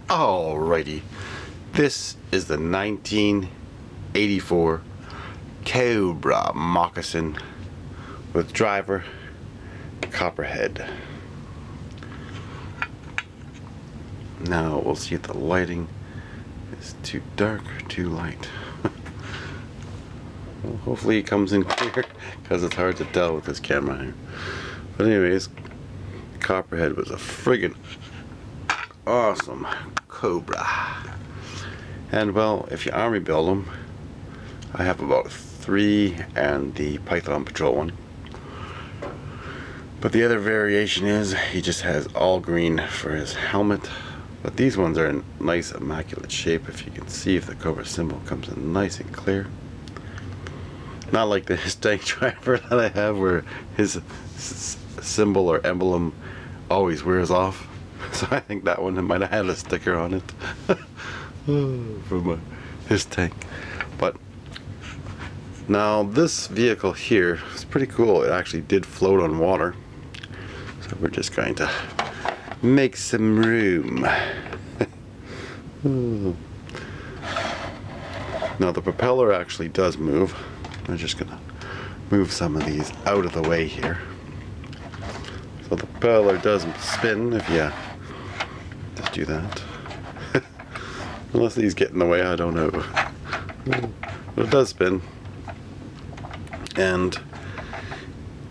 Alrighty, this is the 1984 Cobra Moccasin with driver Copperhead. Now we'll see if the lighting is too dark or too light. Well, hopefully it comes in clear because it's hard to tell with this camera here. But anyways, Copperhead was a friggin' awesome Cobra. And well, if you army build them, I have about 3 and the Python Patrol one. But the other variation is he just has all green for his helmet. But these ones are in nice immaculate shape. If you can see, if the Cobra symbol comes in nice and clear. Not like the tank driver that I have where his symbol or emblem always wears off. So I think that one might have had a sticker on it from his tank. But now this vehicle here is pretty cool. It actually did float on water. So we're just going to make some room. Now the propeller actually does move. I'm just gonna move some of these out of the way here. So the propeller does spin if you just do that. Unless these get in the way, I don't know. But it does spin. And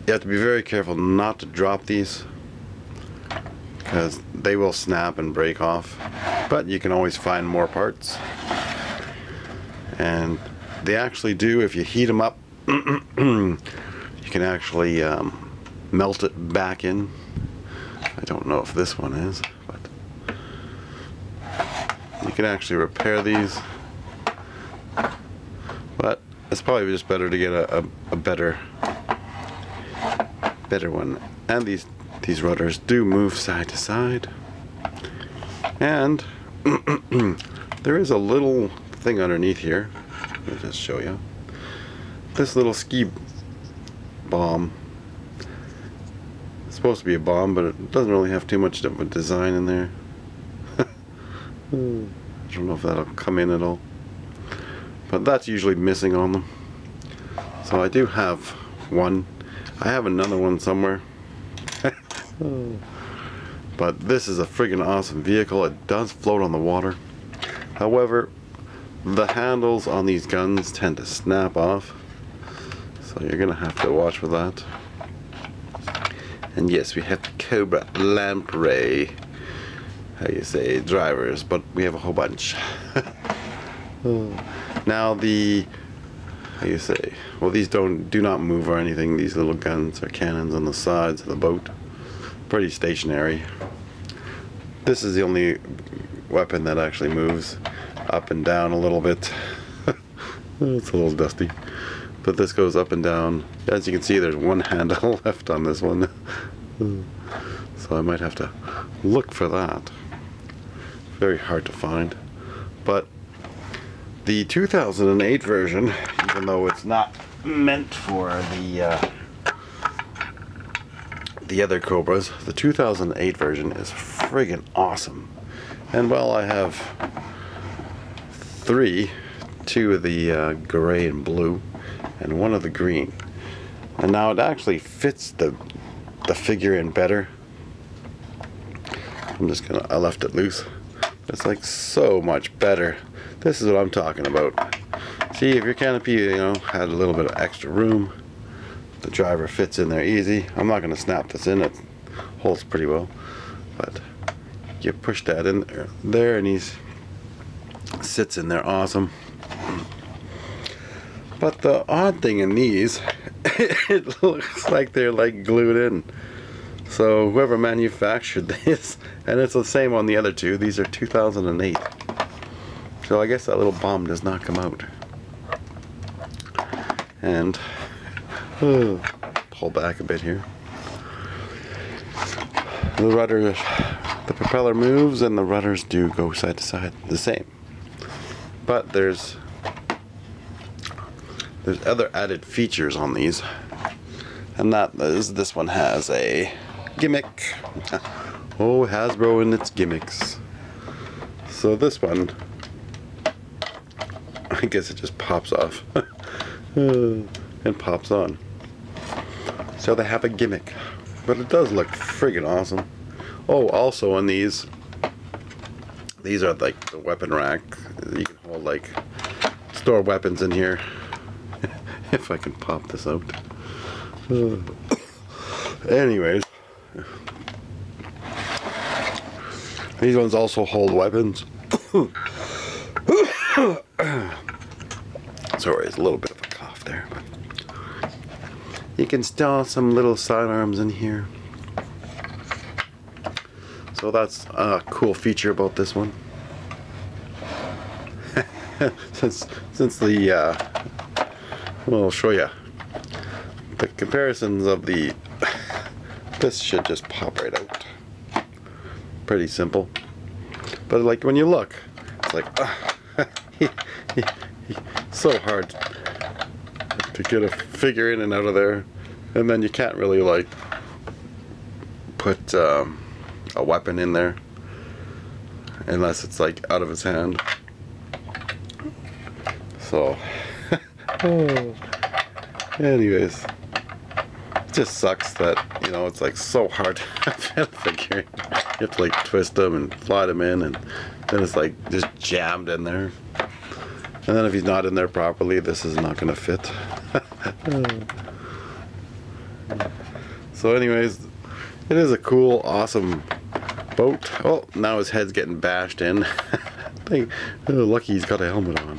you have to be very careful not to drop these, because they will snap and break off. But you can always find more parts. And they actually do, if you heat them up, you can actually melt it back in. I don't know if this one is, but you can actually repair these. But it's probably just better to get a better one. And these rudders do move side to side. And there is a little thing underneath here. Let me just show you. This little ski bomb. It's supposed to be a bomb, but it doesn't really have too much of a design in there. I don't know if that'll come in at all. But that's usually missing on them. So I do have one. I have another one somewhere. But this is a friggin' awesome vehicle. It does float on the water. However, the handles on these guns tend to snap off. So you're gonna have to watch for that. And yes, we have the Cobra lamprey, how you say, drivers, but we have a whole bunch. Now the, how you say, well, these do not move or anything. These little guns or cannons on the sides of the boat, pretty stationary. This is the only weapon that actually moves up and down a little bit. It's a little dusty, but this goes up and down. As you can see, there's one handle left on this one. So I might have to look for that. Very hard to find. But the 2008 version, even though it's not meant for the other Cobras, the 2008 version is friggin' awesome. And well, I have 2 of the gray and blue, and 1 of the green. And now it actually fits the figure in better. I left it loose. It's like so much better. This is what I'm talking about. See, if your canopy, had a little bit of extra room, the driver fits in there easy. I'm not going to snap this in. It holds pretty well. But you push that in there and he sits in there awesome. But the odd thing in these, it looks like they're like glued in. So whoever manufactured this, and it's the same on the other 2, these are 2008. So I guess that little bomb does not come out. And pull back a bit here. The rudder, the propeller moves, and the rudders do go side to side the same. But there's other added features on these, and that is this one has a gimmick. Oh, Hasbro and its gimmicks. So this one, I guess it just pops off and pops on. So they have a gimmick, but it does look friggin' awesome. Oh, also on these are like the weapon rack. You can hold like store weapons in here. If I can pop this out. Anyways, these ones also hold weapons. Sorry, it's a little bit of a cough there, but you can install some little sidearms in here. So that's a cool feature about this one. since the well, I'll show you the comparisons of the. This should just pop right out. Pretty simple, but like when you look, it's like so hard to get a figure in and out of there, and then you can't really like put a weapon in there unless it's like out of his hand. So anyways, it just sucks that, you know, it's like so hard to fit a figure in. You have to like twist them and slide them in, and then it's like just jammed in there. And then if he's not in there properly, this is not going to fit. So anyways, it is a cool, awesome boat. Oh, now his head's getting bashed in. Lucky he's got a helmet on.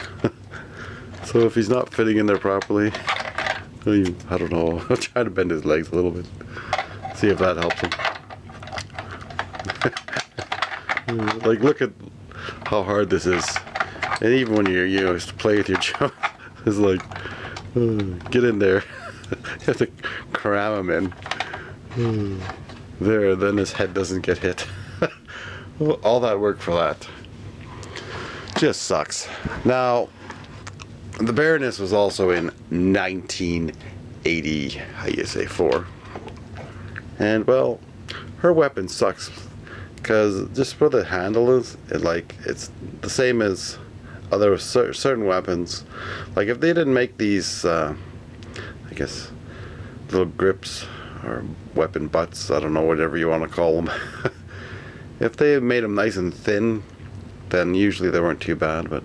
So if he's not fitting in there properly, I don't know, I'll try to bend his legs a little bit. See if that helps him. Like, look at how hard this is. And even when you're, you know, to play with your Joe, it's like, get in there. You have to cram him in. There, then his head doesn't get hit. All that work for that. Just sucks. Now, the Baroness was also in 1984. And, well, her weapon sucks. Because just where the handle is, it's the same as other certain weapons. Like if they didn't make these, I guess, little grips or weapon butts, I don't know, whatever you want to call them. If they made them nice and thin, then usually they weren't too bad. But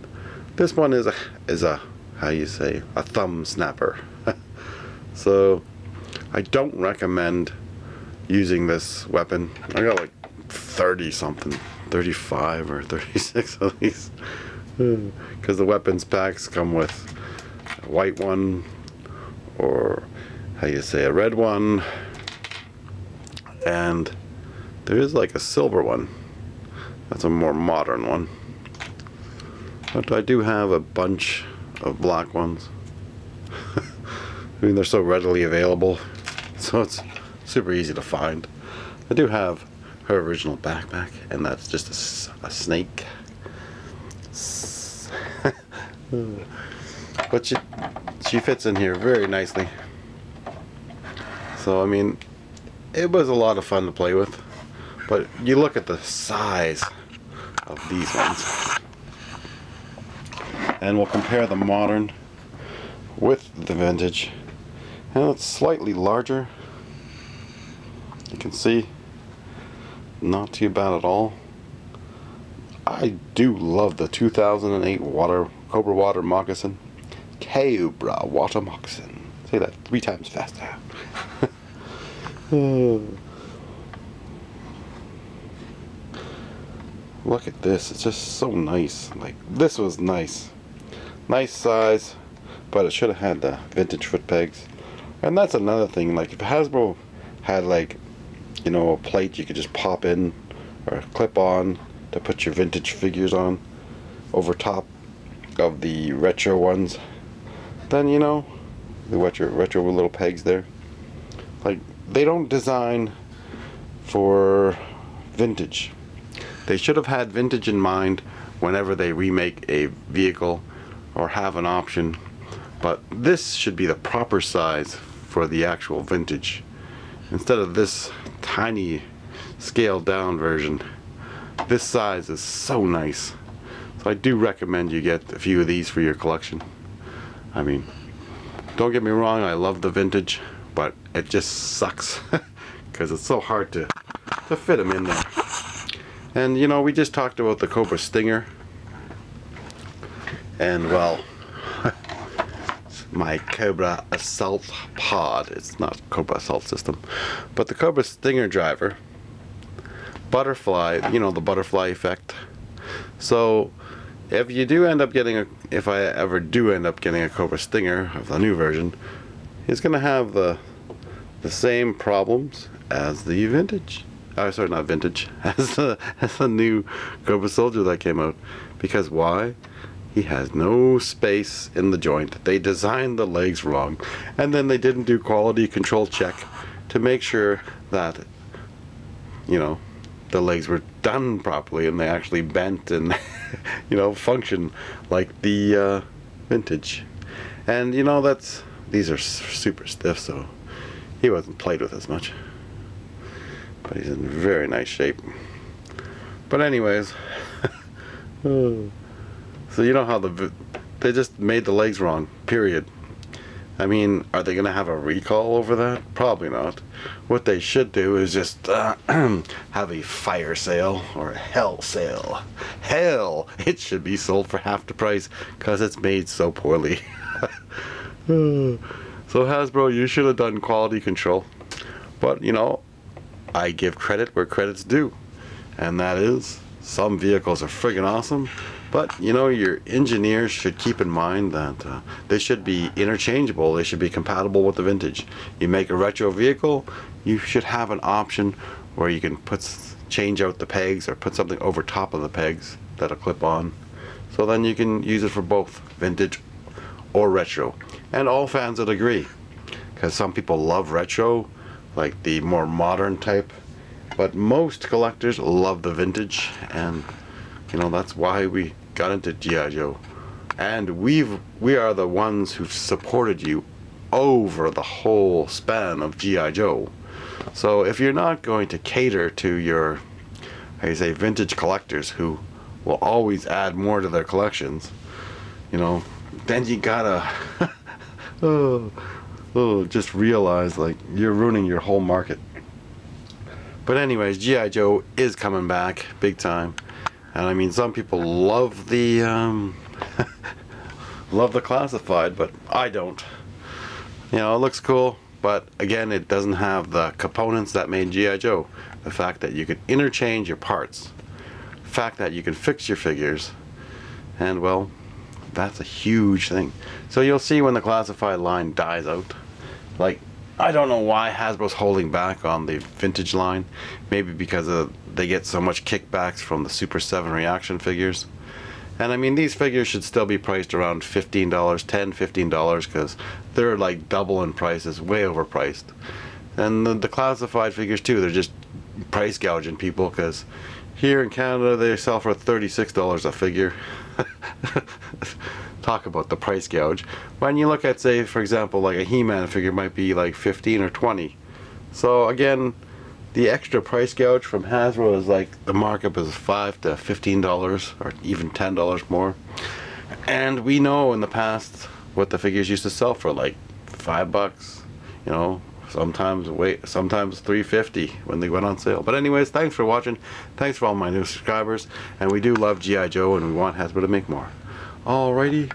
this one is a how you say, a thumb snapper. So I don't recommend using this weapon. I got like 30 something, 35 or 36 of these, because the weapons packs come with a white one, or how you say, a red one, and there is like a silver one. That's a more modern one, but I do have a bunch of black ones. I mean, they're so readily available, so it's super easy to find. I do have her original backpack, and that's just a snake. But she fits in here very nicely. So I mean, it was a lot of fun to play with. But you look at the size of these ones, and we'll compare the modern with the vintage, and it's slightly larger. You can see, not too bad at all. I do love the 2008 Cobra water moccasin. Cobra water moccasin. Say that 3 times faster. Look at this. It's just so nice. Like, this was nice. Nice size, but it should have had the vintage foot pegs. And that's another thing. Like, if Hasbro had, like, you know, a plate you could just pop in or a clip on to put your vintage figures on over top of the retro ones, then, you know, the retro with little pegs there. Like, they don't design for vintage. They should have had vintage in mind whenever they remake a vehicle or have an option, but this should be the proper size for the actual vintage instead of this tiny scaled down version. This size is so nice. So I do recommend you get a few of these for your collection. I mean, don't get me wrong, I love the vintage, but it just sucks because it's so hard to fit them in there. And you know, we just talked about the Cobra Stinger, and well, my Cobra Assault Pod, it's not Cobra Assault System, but the Cobra Stinger driver, butterfly, you know, the butterfly effect. So if you do end up getting if I ever do end up getting a Cobra Stinger of the new version, it's gonna have the same problems as the vintage. Oh, sorry, not vintage. As the new Cobra Soldier that came out. Because why? He has no space in the joint. They designed the legs wrong, and then they didn't do quality control check to make sure that, you know, the legs were done properly and they actually bent and you know, function like the vintage. And you know, these are super stiff, so he wasn't played with as much, but he's in very nice shape. But anyways, so you know how they just made the legs wrong, period. I mean, are they gonna have a recall over that? Probably not. What they should do is just have a fire sale or a hell sale. Hell, it should be sold for half the price because it's made so poorly. So Hasbro, you should have done quality control. But you know, I give credit where credit's due, and that is some vehicles are friggin' awesome. But you know, your engineers should keep in mind that they should be interchangeable. They should be compatible with the vintage. You make a retro vehicle, you should have an option where you can change out the pegs or put something over top of the pegs that'll clip on. So then you can use it for both vintage or retro. And all fans would agree, because some people love retro, like the more modern type, but most collectors love the vintage, and you know, that's why we got into G.I. Joe. And we are the ones who've supported you over the whole span of G.I. Joe. So if you're not going to cater to your, how you say, vintage collectors who will always add more to their collections, you know, then you gotta just realize, like, you're ruining your whole market. But anyways, G.I. Joe is coming back big time. And I mean, some people love the love the classified, but I don't. You know, it looks cool, but again, it doesn't have the components that made G.I. Joe. The fact that you could interchange your parts, the fact that you can fix your figures, and well, that's a huge thing. So you'll see when the classified line dies out, like, I don't know why Hasbro's holding back on the vintage line. Maybe because they get so much kickbacks from the Super 7 reaction figures. And I mean, these figures should still be priced around $15, $10, $15, because they're like double in prices, way overpriced. And the classified figures too, they're just price gouging people, because here in Canada they sell for $36 a figure. Talk about the price gouge. When you look at, say, for example, like a He-Man figure might be like 15 or 20. So again, the extra price gouge from Hasbro is like, the markup is $5 to $15 or even $10 more. And we know in the past what the figures used to sell for, like $5, you know, sometimes $3.50 when they went on sale. But anyways, thanks for watching. Thanks for all my new subscribers, and we do love G.I. Joe, and we want Hasbro to make more. Alrighty,